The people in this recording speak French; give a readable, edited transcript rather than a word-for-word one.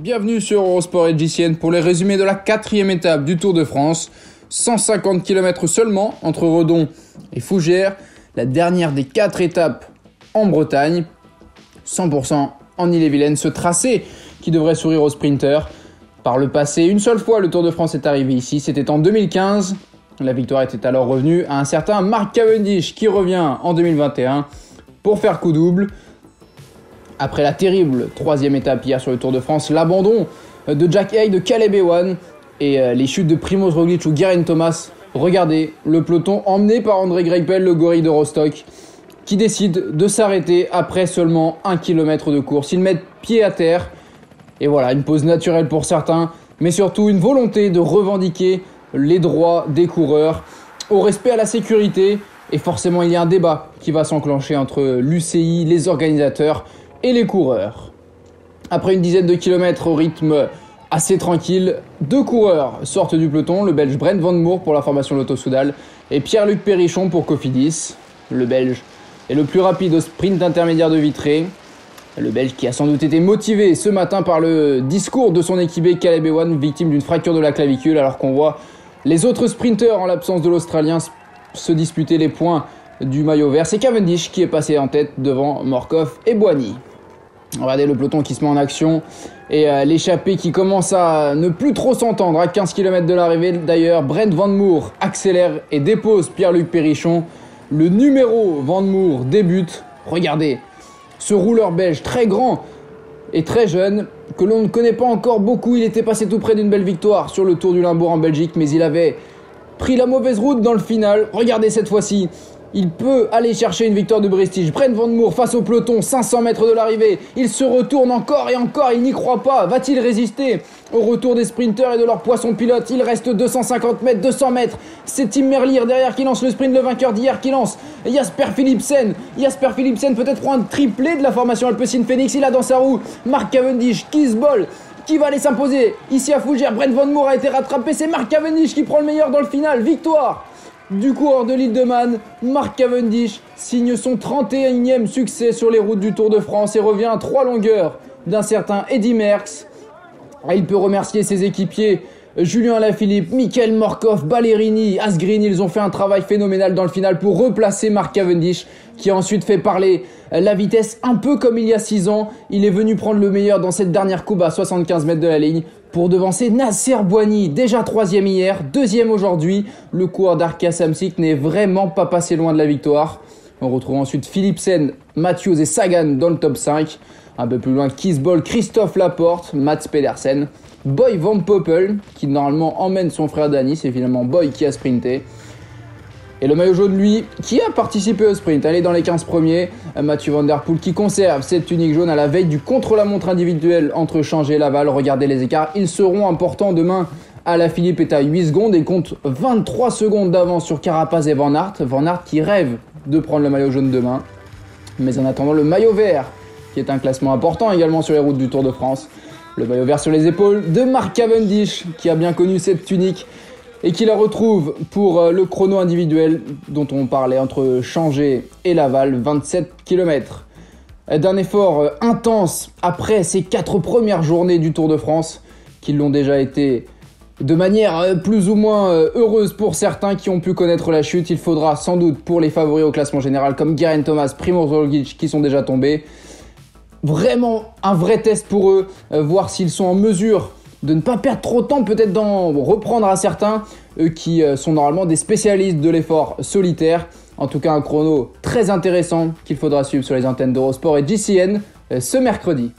Bienvenue sur Eurosport et JCN pour les résumés de la 4e étape du Tour de France. 150 km seulement entre Redon et Fougères, la dernière des 4 étapes en Bretagne. 100% en Ille-et-Vilaine, ce tracé qui devrait sourire aux sprinteurs. Par le passé, une seule fois le Tour de France est arrivé ici, c'était en 2015. La victoire était alors revenue à un certain Mark Cavendish qui revient en 2021 pour faire coup double. Après la terrible 3e étape hier sur le Tour de France, l'abandon de Jack Haig, de Caleb Ewan et les chutes de Primož Roglič ou Geraint Thomas. Regardez le peloton emmené par André Greipel, le gorille de Rostock, qui décide de s'arrêter après seulement 1 km de course. Ils mettent pied à terre et voilà, une pause naturelle pour certains, mais surtout une volonté de revendiquer les droits des coureurs au respect à la sécurité. Et forcément, il y a un débat qui va s'enclencher entre l'UCI, les organisateurs et les coureurs. Après une dizaine de kilomètres au rythme assez tranquille, 2 coureurs sortent du peloton, le Belge Brent Van Moer pour la formation Lotto-Soudal et Pierre-Luc Perrichon pour Cofidis. Le Belge est le plus rapide au sprint intermédiaire de Vitré. Le Belge qui a sans doute été motivé ce matin par le discours de son équipier Caleb Ewan, victime d'une fracture de la clavicule, alors qu'on voit les autres sprinteurs en l'absence de l'Australien se disputer les points du maillot vert. C'est Cavendish qui est passé en tête devant Morkov et Boigny. Regardez le peloton qui se met en action et l'échappée qui commence à ne plus trop s'entendre à 15 km de l'arrivée. D'ailleurs, Brent Van Moer accélère et dépose Pierre-Luc Perrichon. Le numéro Van Moer débute. Regardez ce rouleur belge très grand et très jeune que l'on ne connaît pas encore beaucoup. Il était passé tout près d'une belle victoire sur le Tour du Limbourg en Belgique, mais il avait pris la mauvaise route dans le final. Regardez cette fois-ci. Il peut aller chercher une victoire de prestige. Brent Van Moer face au peloton, 500 mètres de l'arrivée. Il se retourne encore et encore, il n'y croit pas. Va-t-il résister au retour des sprinteurs et de leurs poissons pilotes? Il reste 250 mètres, 200 mètres. C'est Tim Merlier derrière qui lance le sprint, le vainqueur d'hier qui lance Jasper Philipsen. Jasper Philipsen peut-être pour un triplé de la formation Alpecin Phoenix. Il a dans sa roue Mark Cavendish, Kisbol, qui va aller s'imposer ici à Fougères. Brent Van Moer a été rattrapé, c'est Mark Cavendish qui prend le meilleur dans le final. Victoire du coureur de l'île de Man. Mark Cavendish signe son 31e succès sur les routes du Tour de France et revient à 3 longueurs d'un certain Eddy Merckx. Il peut remercier ses équipiers Julien Alaphilippe, Michael Morkov, Ballerini, Asgreen. Ils ont fait un travail phénoménal dans le final pour replacer Mark Cavendish, qui a ensuite fait parler la vitesse un peu comme il y a 6 ans. Il est venu prendre le meilleur dans cette dernière coupe à 75 mètres de la ligne pour devancer Nasser Boigny, déjà 3e hier, 2e aujourd'hui. Le coureur d'Arca Samsic n'est vraiment pas passé loin de la victoire. On retrouve ensuite Philipsen, Matthews et Sagan dans le top 5. Un peu plus loin, Kisbol, Christophe Laporte, Mats Pedersen, Boy Van Poppel, qui normalement emmène son frère Danny. C'est finalement Boy qui a sprinté. Et le maillot jaune, lui, qui a participé au sprint, allez dans les 15 premiers. Mathieu Van Der Poel qui conserve cette tunique jaune à la veille du contre-la-montre individuel entre Changé et Laval. Regardez les écarts, ils seront importants demain. Alaphilippe est à 8 secondes et compte 23 secondes d'avance sur Carapaz et Van Aert. Van Aert qui rêve de prendre le maillot jaune demain. Mais en attendant, le maillot vert, qui est un classement important également sur les routes du Tour de France. Le maillot vert sur les épaules de Mark Cavendish, qui a bien connu cette tunique et qui la retrouve pour le chrono individuel dont on parlait entre Changé et Laval, 27 km. D'un effort intense après ces 4 premières journées du Tour de France, qui l'ont déjà été de manière plus ou moins heureuse pour certains qui ont pu connaître la chute. Il faudra sans doute pour les favoris au classement général comme Geraint Thomas, Primož Roglič qui sont déjà tombés. Vraiment un vrai test pour eux, voir s'ils sont en mesure de ne pas perdre trop de temps, peut-être d'en reprendre à certains, eux qui sont normalement des spécialistes de l'effort solitaire. En tout cas, un chrono très intéressant qu'il faudra suivre sur les antennes d'Eurosport et JCN ce mercredi.